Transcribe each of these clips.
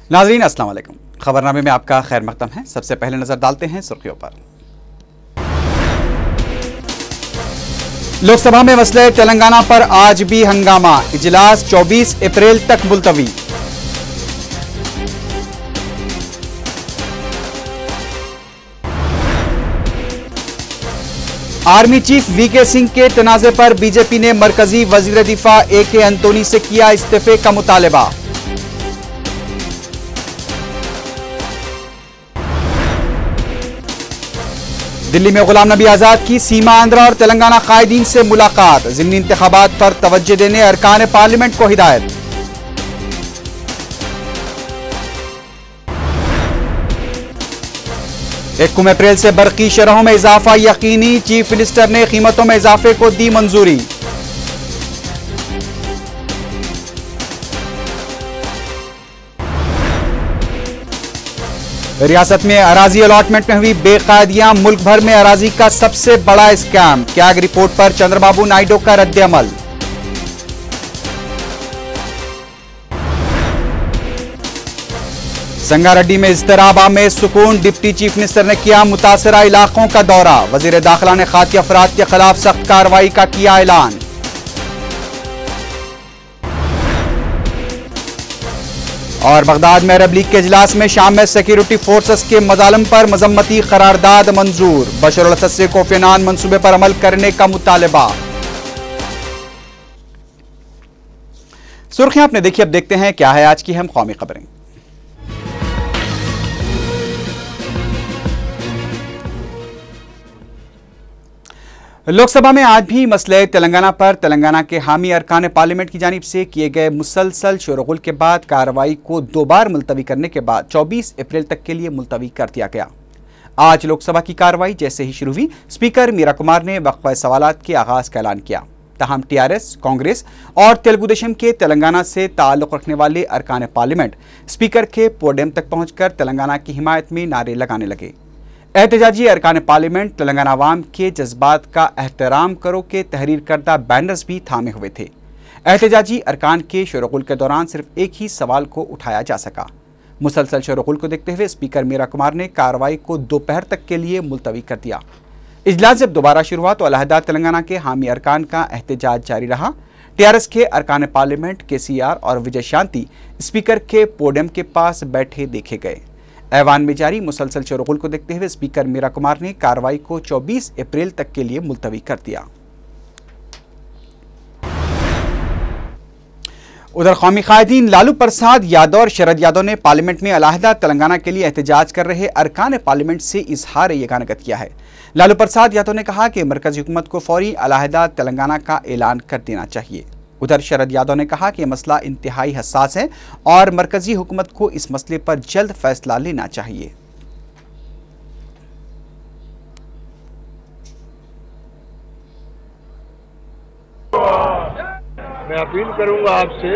नाज़रीन अस्सलाम वालेकुम। खबरनामे में आपका खैर मकदम है। सबसे पहले नजर डालते हैं सुर्खियों पर। लोकसभा में मसले तेलंगाना पर आज भी हंगामा, इजलास 24 अप्रैल तक मुलतवी। आर्मी चीफ वीके सिंह के तनाज़े पर बीजेपी ने मरकजी वजीर दिफा AK एंटोनी से किया इस्तीफे का मुतालबा। दिल्ली में गुलाम नबी आजाद की सीमा आंध्रा और तेलंगाना कायदीन से मुलाकात, ज़िमनी इंतखाबात पर तवज्जो देने अरकान पार्लियामेंट को हिदायत। एक अप्रैल से बरकी शरहों में इजाफा यकीनी, चीफ मिनिस्टर ने कीमतों में इजाफे को दी मंजूरी। रियासत में अराजी अलॉटमेंट में हुई बेकायदियां, मुल्क भर में अराजी का सबसे बड़ा स्कैम, कैग रिपोर्ट पर चंद्रबाबू नायडू का रद्द-ए-अमल। संगारेड्डी में इज़्तिराब में सुकून, डिप्टी चीफ मिनिस्टर ने किया मुतासरा इलाकों का दौरा, वजीर दाखिला ने खाती अफराद के खिलाफ सख्त कार्रवाई का किया ऐलान। और बगदाद में अरब लीग के इजलास में शाम में सिक्योरिटी फोर्सेस के मजालम पर मजम्मती करारदाद मंजूर, बशर अल असद से कोफी अन्नान मंसूबे पर अमल करने का मुतालबा। सुर्खियां आपने देखी, अब देखते हैं क्या है आज की अहम कौमी खबरें। लोकसभा में आज भी मसले तेलंगाना पर तेलंगाना के हामी अरकान पार्लियामेंट की जानिब से किए गए मुसलसल शोरगुल के बाद कार्रवाई को 2 बार मुलतवी करने के बाद 24 अप्रैल तक के लिए मुलतवी कर दिया गया। आज लोकसभा की कार्रवाई जैसे ही शुरू हुई, स्पीकर मीरा कुमार ने वक्फा सवालात के आगाज का ऐलान किया। तहम TRS, कांग्रेस और तेलुगु देशम के तेलंगाना से ताल्लुक रखने वाले अरकान पार्लियामेंट स्पीकर के पोडियम तक पहुंचकर तेलंगाना की हिमायत में नारे लगाने लगे। एहतजाजी अरकान पार्लियामेंट तेलंगाना अवाम के जज्बात का एहतराम करो के तहरीर करदा बैनर्स भी थामे हुए थे। एहतजाजी अरकान के शोरगुल के दौरान सिर्फ एक ही सवाल को उठाया जा सका। मुसलसल शोरगुल को देखते हुए स्पीकर मीरा कुमार ने कार्रवाई को दोपहर तक के लिए मुलतवी कर दिया। इजलास जब दोबारा शुरू हुआ तो अलहदा तेलंगाना के हामी अरकान का एहतजाज जारी रहा। TRS के अरकान पार्लियामेंट KCR और विजय शांति स्पीकर के पोडियम के पास बैठे देखे गए। ऐवान में जारी मुसलसल शोरगुल को देखते हुए स्पीकर मीरा कुमार ने कार्रवाई को 24 अप्रैल तक के लिए मुलतवी कर दिया। उधर कौमी कायदीन लालू प्रसाद यादव और शरद यादव ने पार्लियामेंट में अलहदा तेलंगाना के लिए एहतजाज कर रहे अरकान पार्लियामेंट से इजहार यगानगत किया है। लालू प्रसाद यादव ने कहा कि मरकजी हुकूमत को फौरी अलहदा तेलंगाना का ऐलान कर देना चाहिए। उधर शरद यादव ने कहा कि यह मसला इंतहाई हसास है और मरकजी हुकूमत को इस मसले पर जल्द फैसला लेना चाहिए। मैं अपील करूंगा आपसे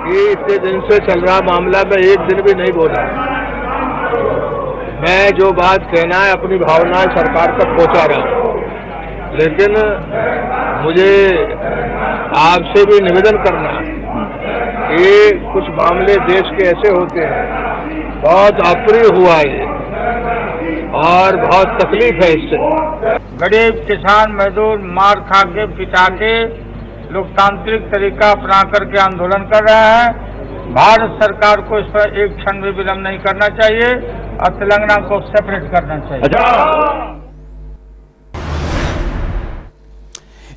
कि इतने दिन से चल रहा मामला में एक दिन भी नहीं बोला। मैं जो बात कहना है अपनी भावनाएं सरकार तक पहुंचा रहा हूं, लेकिन मुझे आपसे भी निवेदन करना कि कुछ मामले देश के ऐसे होते हैं, बहुत अप्रिय हुआ है और बहुत तकलीफ है इससे। गरीब किसान मजदूर मार खा के पिटा के लोकतांत्रिक तरीका अपना करके आंदोलन कर रहा है। भारत सरकार को इस पर एक क्षण भी विलंब नहीं करना चाहिए और तेलंगाना को सेपरेट करना चाहिए।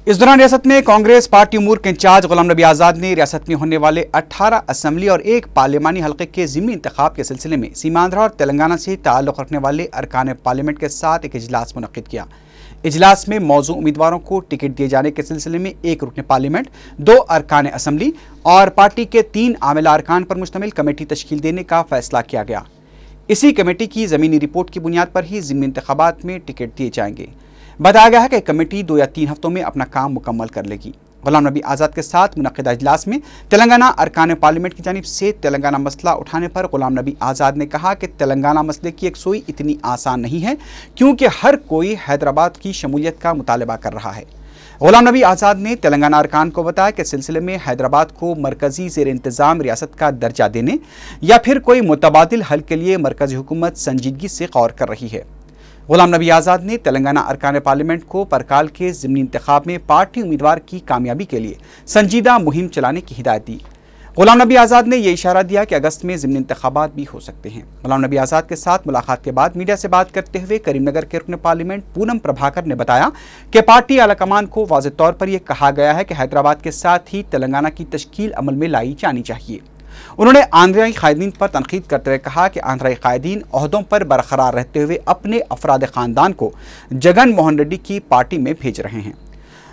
इस दौरान रियासत में कांग्रेस पार्टी उमूर के इंचार्ज गुलाम नबी आजाद ने रियासत में होने वाले 18 असम्बली और 1 पार्लियामानी हल्के के ज़िमनी इंतखाब के सिलसिले में सीमांध्रा और तेलंगाना से ताल्लुक़ रखने वाले अरकान पार्लियामेंट के साथ एक इजलास मुनक़्क़िद किया। इजलास में मौजू उम्मीदवारों को टिकट दिए जाने के सिलसिले में 1 रुकन पार्लियामेंट, 2 अरकान असम्बली और पार्टी के 3 आमिला अरकान पर मुश्तमिल कमेटी तश्कील देने का फैसला किया गया। इसी कमेटी की ज़मीनी रिपोर्ट की बुनियाद पर ही ज़िमनी इंतखाबात में टिकट दिए जाएंगे। बताया गया है कि कमेटी 2 या 3 हफ्तों में अपना काम मुकम्मल कर लेगी। गुलाम नबी आज़ाद के साथ मुनक़्क़िदा इजलास में तेलंगाना अरकान पार्लियामेंट की जानिब से तेलंगाना मसला उठाने पर गुलाम नबी आज़ाद ने कहा कि तेलंगाना मसले की यकसुई इतनी आसान नहीं है, क्योंकि हर कोई हैदराबाद की शमूलियत का मुतालबा कर रहा है। गुलाम नबी आज़ाद ने तेलंगाना अरकान को बताया कि सिलसिले में हैदराबाद को मरकजी ज़ेर इंतज़ाम रियासत का दर्जा देने या फिर कोई मुतबादिल हल के लिए मरकजी हुकूमत संजीदगी से गौर कर रही है। गुलाम नबी आज़ाद ने तेलंगाना अरकान पार्लियामेंट को परकाल के ज़िमनी इंतखाब में पार्टी उम्मीदवार की कामयाबी के लिए संजीदा मुहिम चलाने की हिदायत दी। गुलाम नबी आज़ाद ने यह इशारा दिया कि अगस्त में ज़िमनी इंतखाबात भी हो सकते हैं। गुलाम नबी आज़ाद के साथ मुलाकात के बाद मीडिया से बात करते हुए करीमनगर के रुकन पार्लियामेंट पूनम प्रभाकर ने बताया कि पार्टी आलाकमान को वाज़ेह तौर पर यह कहा गया है कि हैदराबाद के साथ ही तेलंगाना की तश्कील अमल में लाई जानी चाहिए। उन्होंने आंध्राई कायदीन पर तनकीद करते हुए कहा कि आंध्राई कायदीन ओहदों पर बरकरार रहते हुए अपने अफराद खानदान को जगन मोहन रेड्डी की पार्टी में भेज रहे हैं।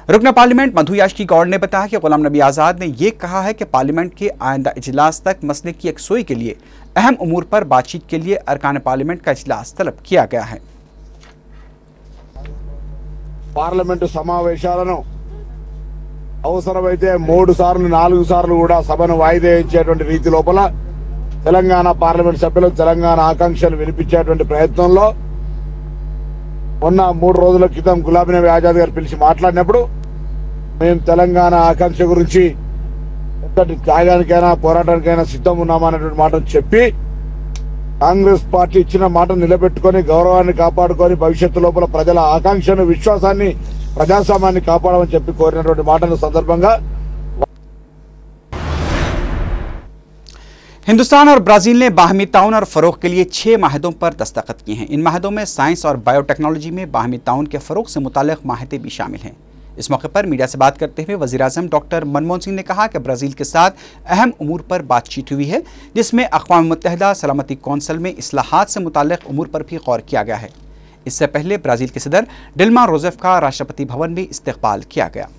रुकन पार्लियामेंट मधु याशी गौड़ ने बताया कि गुलाम नबी आज़ाद ने यह कहा है कि पार्लियामेंट के आइंदा इजलास तक मसले की यकसोई के लिए अहम उमूर पर बातचीत के लिए अरकान पार्लियामेंट का इजलास तलब किया गया है। పార్లమెంటు సమావేశాలను అవసరమైతే 3 సార్లు 4 సార్లు కూడా సభను వాయిదా ఇచ్చేటువంటి రీతి లోపల తెలంగాణ పార్లమెంట్ సభ్యులు తెలంగాణ ఆకాంక్షలు వినిపించేటువంటి ప్రయత్నంలో మొన్న 3 రోజుల క్రితం గులాం నబీ ఆజాద్ గారు పిలిచి మాట్లాడినప్పుడు మేము తెలంగాణ ఆకాంక్ష గురించి ఎంతటి త్యాగానికైనా పోరాటానికైనా సిద్ధం ఉన్నామనేటువంటి మాటను చెప్పి కాంగ్రెస్ పార్టీ ఇచ్చిన మాటను నిలబెట్టుకొని గౌరవాన్ని కాపాడుకొని భవిష్యత్తు లోపల ప్రజల ఆకాంక్షను విశ్వాసాన్ని ప్రజాస్వామ్యాన్ని కాపాడమని చెప్పి కోరినటువంటి మాటల సందర్భంగా हिंदुस्तान और ब्राजील ने बाहमी ताउन और फ़रोग के लिए 6 माहिदों पर दस्तखत किए हैं। इन माहिदों में साइंस और बायोटेक्नोलॉजी में बाहमी ताउन के फ़रोग से मुताल्लिक़ माहिदे भी शामिल हैं। इस मौके पर मीडिया से बात करते हुए वज़ीर-ए-आज़म डॉक्टर मनमोहन सिंह ने कहा कि ब्राज़ील के साथ अहम उमूर पर बातचीत हुई है, जिसमें अक़वाम मुत्तहिदा सलामती कौंसिल में इस्लाहात से मुताल्लिक़ उमूर पर भी गौर किया गया है। इससे पहले ब्राज़ील के सदर डिल्मा रोसेफ का राष्ट्रपति भवन में इस्तकबाल किया गया।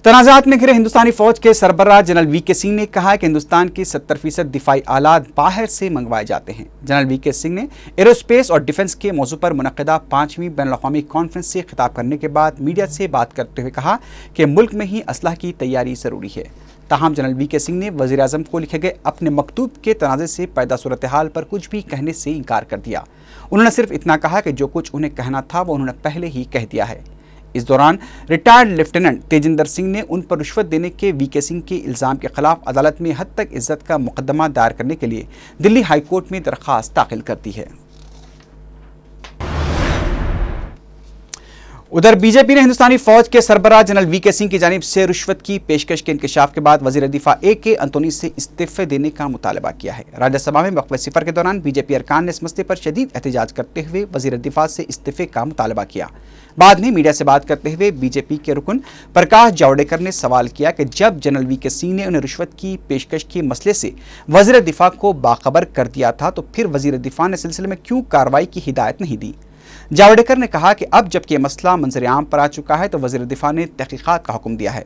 तनाज़ात में घिरे हिंदुस्तानी फौज के सरबराह जनरल वी के सिंह ने कहा कि हिंदुस्तान की 70% दिफाई आलात बाहर से मंगवाए जाते हैं। जनरल वी के सिंह ने एरोस्पेस और डिफेंस के मौजू पर मुनक़दा 5वीं बैनुल-अक़वामी कॉन्फ्रेंस से खिताब करने के बाद मीडिया से बात करते हुए कहा कि मुल्क में ही असलह की तैयारी ज़रूरी है। ताहम जनरल वी के सिंह ने वज़ीर-ए-आज़म को लिखे गए अपने मकतूब के तनाज़े से पैदा सूरत हाल पर कुछ भी कहने से इनकार कर दिया। उन्होंने सिर्फ इतना कहा कि जो कुछ उन्हें कहना था वो उन्होंने पहले ही कह दिया है। इस दौरान रिटायर्ड लेफ्टिनेंट तेजिंदर सिंह ने उन पर रिश्वत देने के वी के सिंह के इल्ज़ाम के खिलाफ अदालत में हद तक इज्जत का मुकदमा दायर करने के लिए दिल्ली हाई कोर्ट में दरख्वास्त दाखिल कर दी है। उधर बीजेपी ने हिंदुस्तानी फौज के सरबराह जनरल वी के सिंह की जानिब से रिश्वत की पेशकश के इंकशाफ के बाद वजीर दिफा ए.के. अंतोनी से इस्तीफे देने का मुतालबा किया है। राज्यसभा में वक्फ़े सिफर के दौरान बीजेपी अरकान ने इस मसले पर शदीद एहतजाज करते हुए वजीर दिफा से इस्तीफे का मुतालबा किया। बाद में मीडिया से बात करते हुए बीजेपी के रुकन प्रकाश जावड़ेकर ने सवाल किया कि जब जनरल वी के सिंह ने उन्हें रिश्वत की पेशकश के मसले से वजीर दिफा को बाखबर कर दिया था तो फिर वजीर दिफा ने सिलसिले में क्यों कार्रवाई की हिदायत नहीं दी। जावड़ेकर ने कहा कि अब जबकि यह मसला मंजर आम पर आ चुका है तो वज़ीर दिफा ने तहकीकात का हुक्म दिया है।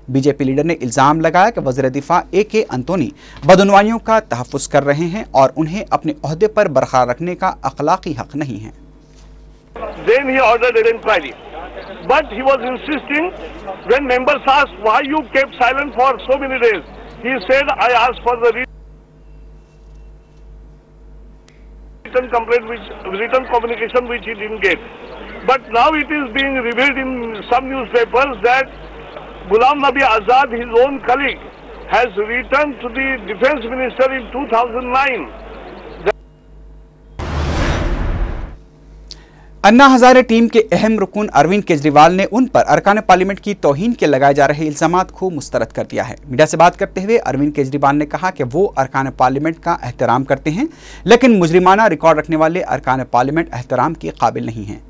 बीजेपी लीडर ने इल्ज़ाम लगाया कि वज़ीर दिफा ए.के. अंतोनी बदउनवानियों का तहफ़्फ़ुज़ कर रहे हैं और उन्हें अपने ओहदे पर बरकरार रखने का अखलाकी हक नहीं है। Then he ordered an inquiry, but he was insisting. When members asked why you kept silent for so many days, he said, "I asked for the written complaint, written communication which he didn't get." But now it is being revealed in some newspapers that Ghulam Nabi Azad, his own colleague, has written to the defense minister in 2009. Anna Hazare team के अहम रुकन अरविंद केजरीवाल ने उन पर अरकान parliament की तौहीन के लगाए जा रहे इल्जामात को मुस्तरद कर दिया है। मीडिया से बात करते हुए अरविंद केजरीवाल ने कहा कि वो अरकान पार्लियामेंट का एहतराम करते हैं, लेकिन मुजरिमाना रिकॉर्ड रखने वाले अरकान पार्लियामेंट एहतराम के काबिल नहीं हैं।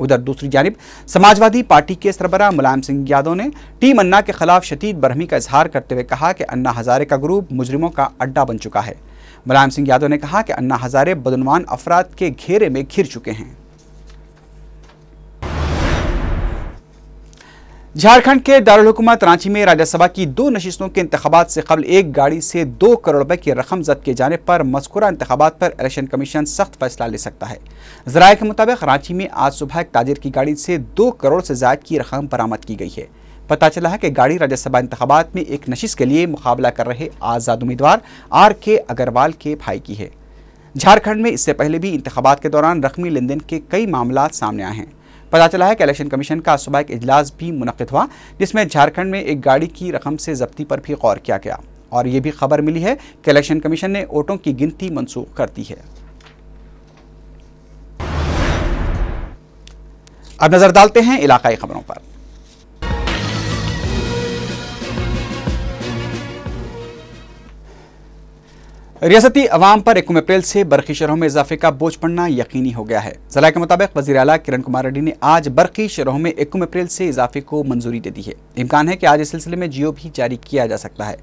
उधर दूसरी जानिब समाजवादी पार्टी के सरबराह मुलायम सिंह यादव ने टीम अन्ना के खिलाफ शदीद बरहमी का इजहार करते हुए कहा कि अन्ना हजारे का ग्रुप मुजरिमों का अड्डा बन चुका है। मुलायम सिंह यादव ने कहा कि अन्ना हजारे बदनवान अफराद के घेरे में घिर चुके हैं। झारखंड के दारुल हुकूमत रांची में राज्यसभा की 2 नशिस्तों के इंतखाबात से कबल एक गाड़ी से 2 करोड़ रुपए की रकम जब्त किए जाने पर मज़कूरा इंतखाबात पर इलेक्शन कमीशन सख्त फैसला ले सकता है। ज़राए के मुताबिक रांची में आज सुबह एक ताजिर की गाड़ी से 2 करोड़ से ज़ायद की रकम बरामद की गई है। पता चला है कि गाड़ी राज्यसभा इंतखाबात में एक नशिस्त के लिए मुकाबला कर रहे आज़ाद उम्मीदवार RK अग्रवाल के भाई की है। झारखंड में इससे पहले भी इंतखाबात के दौरान रकमी लेन देन के कई मामला सामने आए हैं। पता चला है कि इलेक्शन कमीशन का सुबह एक इजलास भी मुनक्किद हुआ, जिसमें झारखंड में एक गाड़ी की रकम से जब्ती पर भी गौर किया गया और ये भी खबर मिली है कि इलेक्शन कमीशन ने वोटों की गिनती मनसूख कर दी है। अब नजर डालते हैं इलाकाई खबरों पर। रियासती अवाम पर 1 अप्रैल से बरकी शरहों में इजाफे का बोझ पड़ना यकीनी हो गया है। ज़राए के मुताबिक वज़ीर आला किरण कुमार रेड्डी ने आज बरकी शरहों में 1 अप्रैल से इजाफे को मंजूरी दे दी है। इम्कान है कि आज इस सिलसिले में जियो भी जारी किया जा सकता है।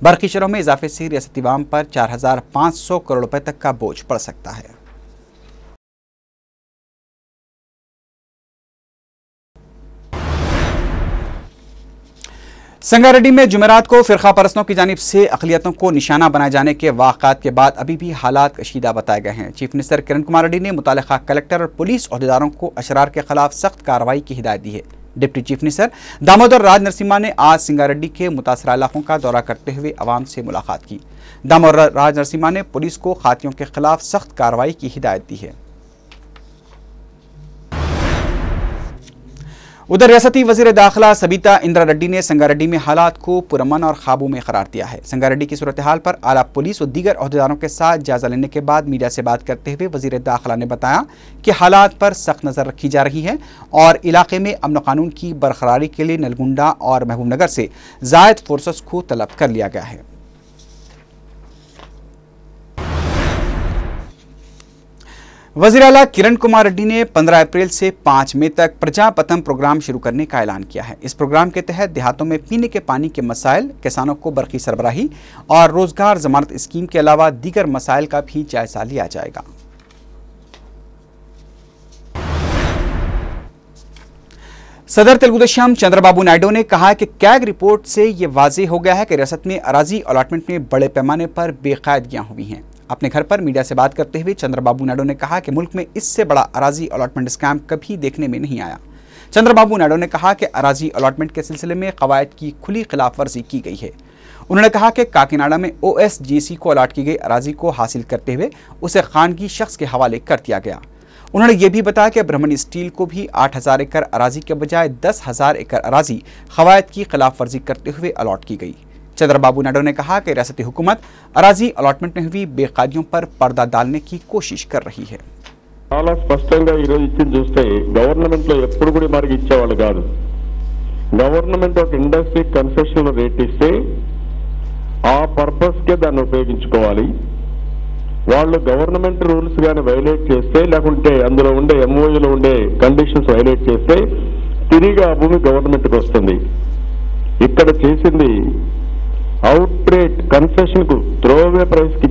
बरकी शरहों में इजाफे से रियासती अवाम पर 4500 करोड़ रुपए तक का बोझ पड़ सकता है। संगारेड्डी में जुमेरात को फिरका परस्तों की जानिब से अक़लियतों को निशाना बनाए जाने के वाक़ात के बाद अभी भी हालात कशीदा बताए गए हैं। चीफ मिनिस्टर किरण कुमार रेड्डी ने मुतालिका कलेक्टर और पुलिस अहदेदारों को अशरार के खिलाफ सख्त कार्रवाई की हिदायत दी है। डिप्टी चीफ मिनिस्टर दामोदर राज नरसिम्हा ने आज संगारेड्डी के मुतासरा इलाकों का दौरा करते हुए अवाम से मुलाकात की। दामोदर राज नरसिम्हा ने पुलिस को खातियों के खिलाफ सख्त कार्रवाई की हिदायत दी है। उधर रियासती वज़ीर दाखिला सबिता इंदिरा रेड्डी ने संगारेड्डी में हालात को पुरअमन और काबू में करार दिया है। संगारेड्डी की सूरत हाल पर आला पुलिस और दीगर अहदेदारों के साथ जायजा लेने के बाद मीडिया से बात करते हुए वज़ीर दाखिला ने बताया कि हालात पर सख्त नज़र रखी जा रही है और इलाके में अमन कानून की बरकरारी के लिए नलगुंडा और महबूब नगर से ज़ायद फोर्सेस को तलब कर लिया गया है। वज़ीर आला किरण कुमार रेड्डी ने 15 अप्रैल से 5 मई तक प्रजापतम प्रोग्राम शुरू करने का ऐलान किया है। इस प्रोग्राम के तहत देहातों में पीने के पानी के मसाइल, किसानों को बरकी सरबराही और रोजगार जमानत स्कीम के अलावा दीगर मसाइल का भी जायजा लिया जाएगा। सदर तेलुगुदेशम चंद्रबाबू नायडू ने कहा कि कैग रिपोर्ट से ये वाज़ेह हो गया है कि रियासत में अराजी अलॉटमेंट में बड़े पैमाने पर बेकायदगियां हुई हैं। अपने घर पर मीडिया से बात करते हुए चंद्रबाबू नायडू ने कहा कि मुल्क में इससे बड़ा अराजी अलॉटमेंट स्कैम कभी देखने में नहीं आया। चंद्रबाबू नायडू ने कहा कि अराजी अलॉटमेंट के सिलसिले में कवायद की खुली खिलाफ वर्जी की गई है। उन्होंने कहा कि काकीनाडा में OSGC को अलॉट की गई अराजी को हासिल करते हुए उसे खानगी शख्स के हवाले कर दिया गया। उन्होंने ये भी बताया कि ब्रह्मणी स्टील को भी 8000 एकड़ अराजी के बजाय 10,000 एकड़ अराजी कवायद की खिलाफ वर्जी करते हुए अलॉट की गई। चंद्रबाबू नायडू ने कहा कि रियासती हुकूमत अराजी अलॉटमेंट में हुई बेकायदियों पर पर्दा डालने की कोशिश कर रही है। చాలా స్పష్టంగా ఈ రోజు ఇచ్చింది చూస్తే గవర్నమెంట్ లో ఎప్పుడు కూడా మనకి ఇచ్చేవాళ్ళు కాదు. గవర్నమెంట్ ఒక ఇండస్ట్రీ కన్సెషన్ రేట్ ఇస్తే ఆ పర్పస్ కే దాన్ని ఉపయోగించుకోవాలి. వాళ్ళు గవర్నమెంట్ రూల్స్ గాని వైలేట్ చేస్తే లేకుంటే అందులో ఉండే MOUలో ఉండే కండిషన్స్ వైలేట్ చేస్తే తిరిగి ఆ భూమి గవర్నమెంట్ కి వస్తుంది. ఇక్కడ చేసింది आउटरेट कंसेशन को थ्रोअवे प्राइस की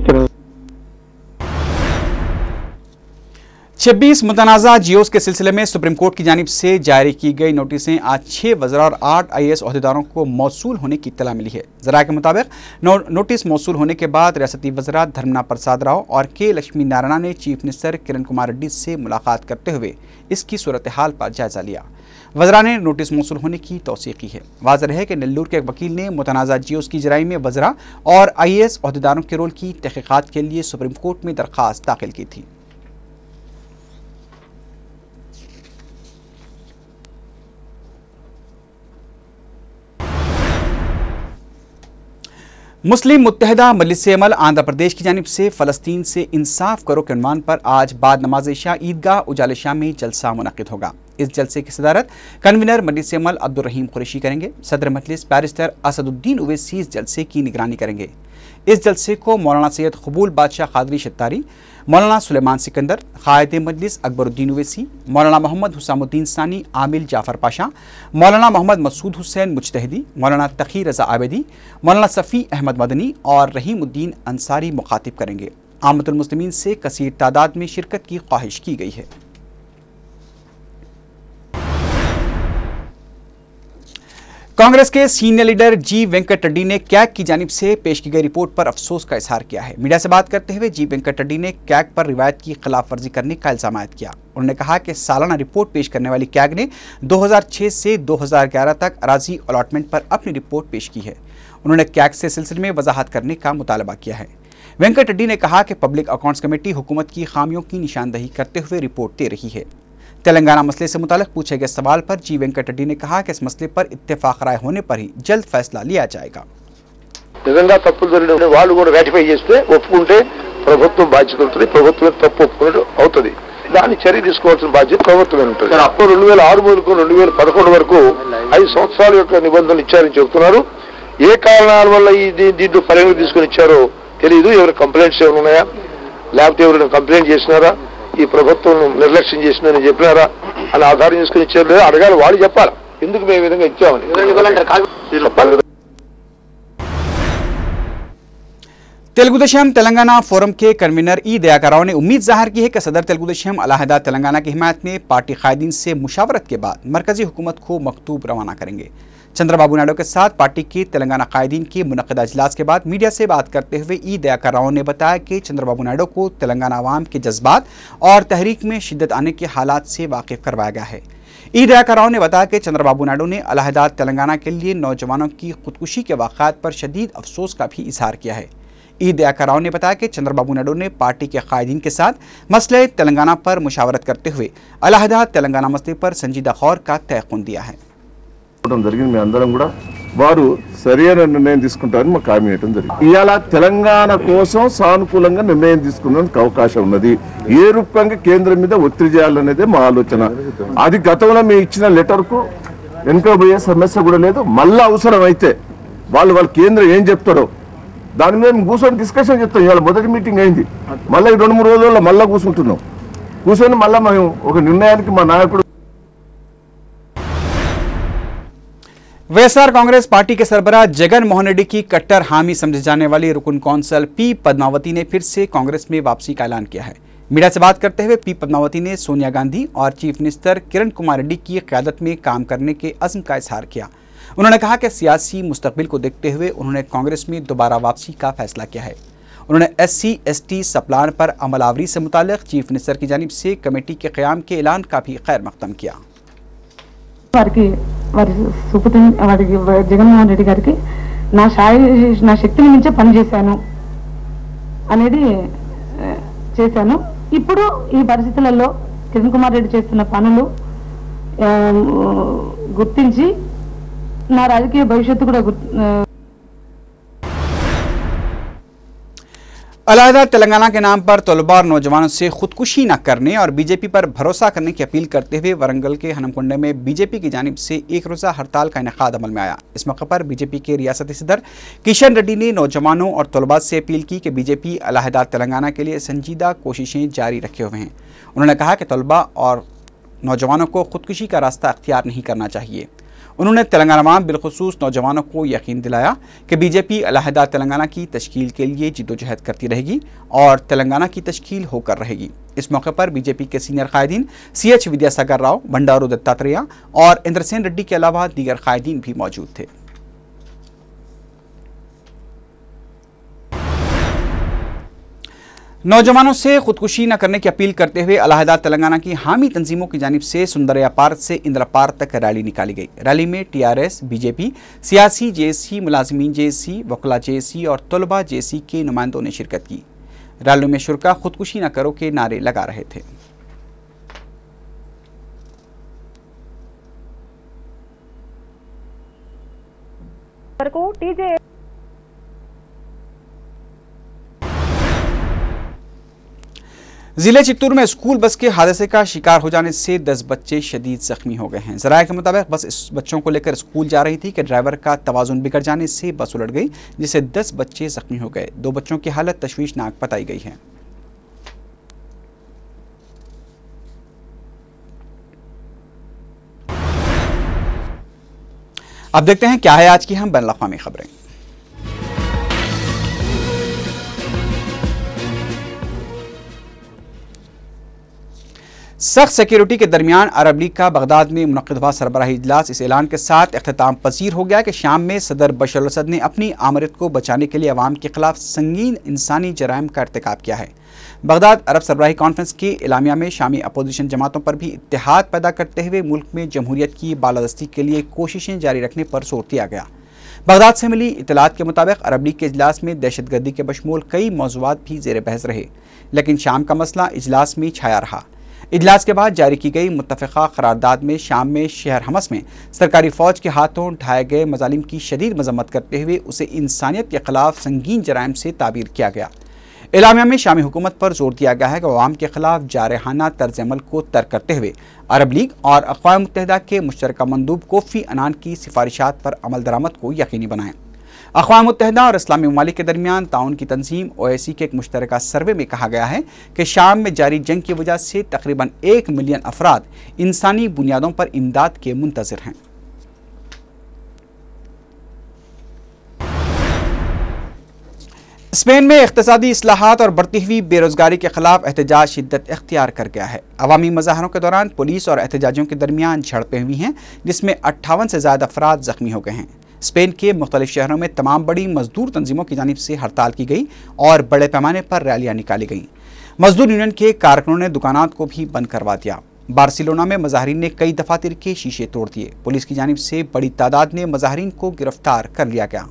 26 मुतनाज़ा जियोस के सिलसिले में सुप्रीम कोर्ट की जानिब से जारी की गई नोटिसें आज 6 वज़रा और 8 IAS अहदेदारों को मौसूल होने की इत्तला मिली है। ज़राए के मुताबिक नोटिस मौसूल होने के बाद रियासती वज़रा धर्मना प्रसाद राव और K लक्ष्मी नारायण ने चीफ मिनिस्टर किरण कुमार रेड्डी से मुलाकात करते हुए इसकी सूरत हाल पर जायजा लिया। वज़रा ने नोटिस मौसूल होने की तौसीक़ की है। वाज़ेह है कि नेल्लूर के एक वकील ने मुतनाज़ा जियोस की जराई में वज़रा और IAS अहदेदारों के रोल की तहक़ीक़ात के लिए सुप्रीम कोर्ट में दरख्वास्त दाखिल की थी। मुस्लिम मुत्तहिदा मजलिस अमल आंध्र प्रदेश की जानिब से फ़लस्तीन से इंसाफ करो के उन्वान पर आज बाद नमाज इशा ईदगाह उजाले शाह में जलसा मुनक़िद होगा। इस जलसे की सदारत कन्वीनर मजलिस अमल अब्दुल रहीम कुरैशी करेंगे। सदर मजलिस बैरिस्टर असदुद्दीन ओवैसी इस जलसे की निगरानी करेंगे। इस जलसे को मौलाना सैयद कबूल बादशाह कादरी शत्तारी, मौलाना सुलेमान सिकंदर, कायद मजलिस अकबरुद्दीन ओवैसी, मौलाना मोहम्मद हुसामुद्दीन सानी आमिल जाफ़र पाशा, मौलाना मोहम्मद मसूद हुसैन मुजतहिदी, मौलाना तकी रज़ा आबिदी, मौलाना सफ़ी अहमद मदनी और रहीमुद्दीन अंसारी मुखातिब करेंगे। आमतुल मुस्लिमीन से कसीर तादाद में शिरकत की ख्वाहिश की गई है। कांग्रेस के सीनियर लीडर जी वेंकट रेड्डी ने कैग की जानिब से पेश की गई रिपोर्ट पर अफसोस का इजहार किया है। मीडिया से बात करते हुए जी वेंकट रेड्डी ने कैग पर रिवायत की खिलाफ वर्जी करने का इल्जाम आयद किया। उन्होंने कहा कि सालाना रिपोर्ट पेश करने वाली कैग ने 2006 से 2011 तक अराजी अलॉटमेंट पर अपनी रिपोर्ट पेश की है। उन्होंने कैग से सिलसिले में वजाहत करने का मुतालबा किया है। वेंकट रेड्डी ने कहा कि पब्लिक अकाउंट्स कमेटी हुकूमत की खामियों की निशानदही करते हुए रिपोर्ट दे रही है। तेलंगाना मसले से मुताल्लिक पूछे गए सवाल पर जी वेंकट रेड्डी ने कहा कि इस मसले पर इत्तेफाक राय होने पर ही जल्द फैसला लिया जाएगा। నిజంగా తప్పులు జరిగిన వాళ్ళు కూడా రాటిఫై చేస్తే ఒప్పుకుంటే ప్రభుత్వం బాధ్యత ఉంటుంది, ప్రభుత్వం తప్పు ఒప్పుకున్నట్టు అవుతుంది, దాన్ని చర్య తీసుకోవాల్సిన బాధ్యత ప్రభుత్వమే ఉంటుంది. అప్పుడు 2006 మొదలుకు 2011 వరకు 5 సంవత్సరాల యొక్క నిబంధనలు ఇచ్చారని చెబుతున్నారు. ఏ కారణాల వల్ల దీంట్లో పరిగణలోకి తీసుకుని ఇచ్చారో తెలియదు. ఎవరి కంప్లైంట్స్ ఏమైనా ఉన్నాయా, లేకపోతే ఎవరైనా కంప్లైంట్ చేసినారా, ఈ ప్రభుత్వం నిర్లక్ష్యం చేసిందని చెప్పినారా అని ఆధారం చేసుకుని ఇచ్చారు లేదా అడగాలి, వాళ్ళు చెప్పాలి ఎందుకు మేము ఈ విధంగా ఇచ్చామని. तेलुगुदेशम तेलंगाना फोरम के कन्वीनर ई दयाकर राव ने उम्मीद जाहिर की है कि सदर तेलुगुदेशम अलहदा तेलंगाना की हिमायत में पार्टी कायदीन से मुशावरत के बाद मरकजी हुकूमत को मकतूब रवाना करेंगे। चंद्रबाबू नायडू के साथ पार्टी के तेलंगाना कायदीन के मुनक़दा इजलास के बाद मीडिया से बात करते हुए ई दयाकर राव ने बताया कि चंद्रबाबू नायडू को तेलंगाना अवाम के जज्बात और तहरीक में शिद्दत आने के हालात से वाकिफ करवाया गया है। ई दयाकर राव ने बताया कि चंद्रबाबू नायडू ने अलहदा तेलंगाना के लिए नौजवानों की खुदकुशी के वाक़यात पर शदीद अफसोस का भी इजहार किया है। ई दयाकर राव ने बताया कि चंद्रबाबू नायडू ने पार्टी के कायदीन के साथ मसले तेलंगाना पर मुशावरत करते हुए अलहदा तेलंगाना मसले पर संजीदा गौर का तयक़ुन दिया है। జరిగింది మీ అందరం కూడా వారు సరైన నిర్ణయం తీసుకుంటారని మాకు హామీ ఇవ్వడం జరిగింది. ఇవాళ తెలంగాణ కోసం సానుకూలంగా నిర్ణయం తీసుకునేందుకు అవకాశం ఉన్నది. ఏ రూపంగా కేంద్రం మీద ఒత్తిడి చేయాలనేదే మా ఆలోచన. అది గతంలో మేము ఇచ్చిన లెటర్కు వెనుకబోయే సమస్య కూడా లేదు. మళ్ళీ అవసరం అయితే వాళ్ళు కేంద్రం ఏం చెప్తారో దాని మీద కూర్చొని డిస్కషన్ చెప్తాం. ఇవాళ మొదటి మీటింగ్ అయింది, మళ్ళీ 2-3 రోజుల్లో మళ్ళీ కూర్చుంటున్నాం. కూర్చొని మళ్ళీ మేము ఒక నిర్ణయానికి మా నాయకుడు वैएसआर कांग्रेस पार्टी के सरबराह जगन मोहन रेड्डी की कट्टर हामी समझे जाने वाली रुकन कौंसल पी पद्मावती ने फिर से कांग्रेस में वापसी का ऐलान किया है। मीडिया से बात करते हुए पी पद्मावती ने सोनिया गांधी और चीफ मिनिस्टर किरण कुमार रेड्डी की क़यादत में काम करने के अज़्म का इजहार किया। उन्होंने कहा कि सियासी मुस्तकबिल को देखते हुए उन्होंने कांग्रेस में दोबारा वापसी का फैसला किया है। उन्होंने SC/ST सबप्लान पर अमलावरी से मुताल्लिक चीफ मिनिस्टर की जानिब से कमेटी के क़याम के ऐलान का भी खैर मक़दम किया। వారి వారికి జగన్మోహన్ రెడ్డి గారికి నా శక్తిని మించే పని చేశాను అనేది చేశాను. ఇప్పుడు ఈ పరిస్థితులలో కిరణ్ కుమార్ రెడ్డి చేస్తున్న పనులు గుర్తించి నా రాజకీయ భవిష్యత్తు కూడా अलहदा तेलंगाना के नाम पर तलबा और नौजवानों से खुदकुशी न करने और बीजेपी पर भरोसा करने की अपील करते हुए वरंगल के हनमकुंडे में बीजेपी की जानिब से एक रोज़ा हड़ताल का इनेकाद अमल में आया। इस मौके पर बीजेपी के रियासती सदर किशन रेड्डी ने नौजवानों और तलबा से अपील की कि बीजेपी अलहदा तेलंगाना के लिए संजीदा कोशिशें जारी रखे हुए हैं। उन्होंने कहा कि तलबा और नौजवानों को खुदकुशी का रास्ता अख्तियार नहीं करना चाहिए। उन्होंने तेलंगाना अवाम बिलखुसूस नौजवानों को यकीन दिलाया कि बीजेपी अलहदा तेलंगाना की तश्कील के लिए जिद्दोजहद करती रहेगी और तेलंगाना की तश्कील होकर रहेगी। इस मौके पर बीजेपी के सीनियर कायदीन CH विद्यासागर राव, बंडारू दत्तात्रेय और इंद्रसेन रेड्डी के अलावा दीगर कायदीन भी मौजूद थे। नौजवानों से खुदकुशी न करने की अपील करते हुए अलहदा तेलंगाना की हामी तंजीमों की जानिब से सुंदरया पार्क से इंदिरा पार्क तक रैली निकाली गई। रैली में TRS, BJP, सियासी JSC, मुलाजिमीन JSC, वकला JSC और तलबा JSC के नुमाइंदों ने शिरकत की। रैली में शुरका खुदकुशी न करो के नारे लगा रहे थे। जिले चित्तूर में स्कूल बस के हादसे का शिकार हो जाने से 10 बच्चे शदीद जख्मी हो गए हैं। ज़राए के मुताबिक बस इस बच्चों को लेकर स्कूल जा रही थी कि ड्राइवर का तवाज़ुन बिगड़ जाने से बस उलट गई, जिससे 10 बच्चे जख्मी हो गए। 2 बच्चों की हालत तशवीशनाक बताई गई है। अब देखते हैं क्या है आज की हम बैनुल अक़वामी खबरें। सख्त सिक्योरिटी के दरमियान अरब लीग का बगदाद में मुनक़िद हुआ सरबराही इजलास इस ऐलान के साथ अख्तिताम पजीर हो गया कि शाम में सदर बशर अल असद ने अपनी आमरीत को बचाने के लिए अवाम के खिलाफ संगीन इंसानी जराइम का इर्तिकाब किया है। बगदाद अरब सरबराही कॉन्फ्रेंस की इलामिया में शामी अपोजिशन जमातों पर भी इत्तेहाद पैदा करते हुए मुल्क में जमहूरियत की बालादस्ती के लिए कोशिशें जारी रखने पर जोर दिया गया। बगदाद से मिली इतलात के मुताबिक अरब लीग के इजलास में दहशतगर्दी के बशमूल कई मौज़ूआत भी ज़ेर बहस रहे, लेकिन शाम का मसला इजलास में छाया रहा। इजलास के बाद जारी की गई मुत्तफ़िक़ा करारदाद में शाम में शहर हमस में सरकारी फ़ौज के हाथों ढाए गए मज़ालिम की शदीद मजम्मत करते हुए उसे इंसानियत के ख़िलाफ़ संगीन जराइम से ताबीर किया गया। इलामिया में शामी हुकूमत पर जोर दिया गया है कि अवाम के खिलाफ जारहाना तर्ज अमल को तर्क करते हुए अरब लीग और अक़वाम मुत्तहिदा के मुश्तरका मंदूब कोफ़ी अनान की सिफारिशात पर अमल दरामद को यकीनी बनाएं। अक़वाम मुत्तहिदा और इस्लामी ममालिक के दरमियान ताउन की तंजीम OIC के एक मुश्तरका सर्वे में कहा गया है कि शाम में जारी जंग की वजह से तकरीबन 1 मिलियन अफराद इंसानी बुनियादों पर इमदाद के मुंतज़िर हैं। स्पेन में इक़्तिसादी इस्लाहात और बढ़ती हुई बेरोजगारी के खिलाफ एहतजाज शिद्दत इख्तियार कर गया है। अवामी मज़ाहरों के दौरान पुलिस और एहतजाजियों के दरमियान झड़पें हुई हैं, जिसमें 58 से ज़्यादा अफराद जख्मी हो गए हैं। स्पेन के मुख्तलिफ शहरों में तमाम बड़ी मजदूर तंजीमों की जानिब से हड़ताल की गई और बड़े पैमाने पर रैलियाँ निकाली गईं। मजदूर यूनियन के कारकुनों ने दुकानात को भी बंद करवा दिया। बार्सिलोना में मज़ाहरीन ने कई दफातर के शीशे तोड़ दिए। पुलिस की जानिब से बड़ी तादाद में मज़ाहरीन को गिरफ्तार कर लिया गया।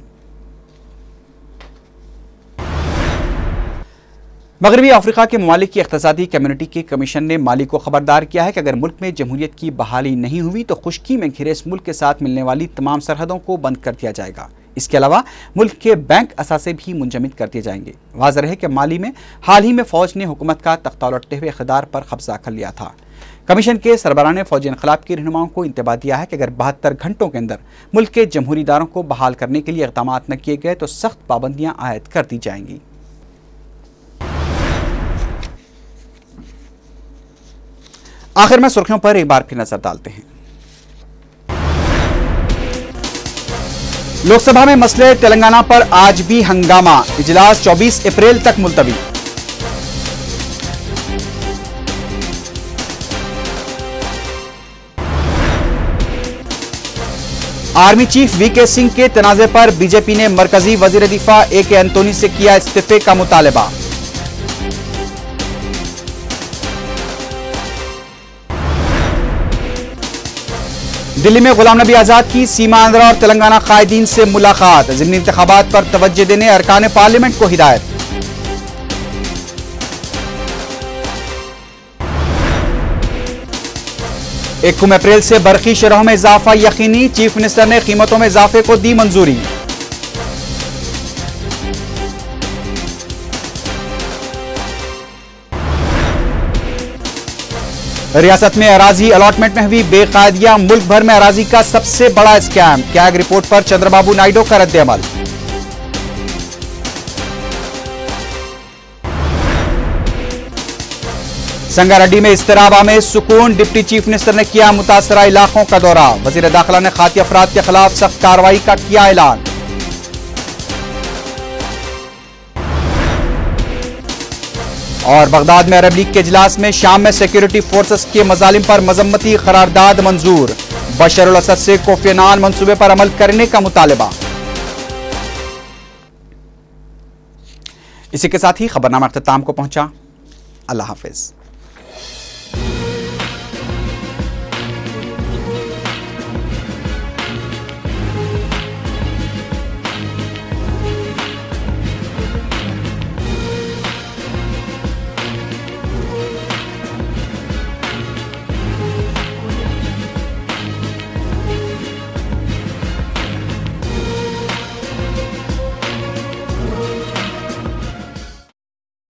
मगरबी अफ्रीका के ममालिक की इक़्तिसादी कम्युनिटी के कमीशन ने माली को खबरदार किया है कि अगर मुल्क में जमहूरियत की बहाली नहीं हुई तो खुश्की में घिरे इस मुल्क के साथ मिलने वाली तमाम सरहदों को बंद कर दिया जाएगा। इसके अलावा मुल्क के बैंक असासे भी मुंजमद कर दिए जाएंगे। वाज़ेह रहे कि माली में हाल ही में फ़ौज ने हुकूमत का तख्ता उलटते हुए इक़्तिदार पर कब्जा कर लिया था। कमीशन के सरबराह ने फौजी इनक़लाब के रहनुमाओं को इंतबाह दिया है कि अगर 72 घंटों के अंदर मुल्क के जमहूरी इदारों को बहाल करने के लिए इक़दाम न किए गए तो सख्त पाबंदियाँ आयद कर दी जाएंगी। आखिर में सुर्खियों पर एक बार फिर नजर डालते हैं। लोकसभा में मसले तेलंगाना पर आज भी हंगामा, इजलास 24 अप्रैल तक मुलतवी। आर्मी चीफ VK सिंह के तनाज़े पर बीजेपी ने मरकजी वजीर दिफा AK एंटोनी से किया इस्तीफे का मुतालबा। दिल्ली में गुलाम नबी आजाद की सीमा आंध्रा और तेलंगाना कायदीन से मुलाकात, ज़िमनी इंतखाबात पर तवज्जो देने अरकान पार्लियामेंट को हिदायत। एक अप्रैल से बरकी शरहों में इजाफा यकीनी, चीफ मिनिस्टर ने कीमतों में इजाफे को दी मंजूरी। रियासत में अराजी अलॉटमेंट में हुई बेकायदियां, मुल्क भर में अराजी का सबसे बड़ा स्कैम, कैग रिपोर्ट पर चंद्रबाबू नायडू का रद्द-ए-अमल। संगारेड्डी में इस्तिराबा में सुकून, डिप्टी चीफ मिनिस्टर ने किया मुतासरा इलाकों का दौरा, वजीर दाखिला ने खाती अफराद के खिलाफ सख्त कार्रवाई का किया ऐलान। और बगदाद में अरब लीग के इजलास में शाम में सिक्योरिटी फोर्सेस के मजालिम पर मजम्मती करारदाद मंजूर, बशर अल असद से कोफी अन्नान मंसूबे पर अमल करने का मुतालबा। इसी के साथ ही खबरनामा अख्तिताम को पहुंचा। अल्लाह हाफिज।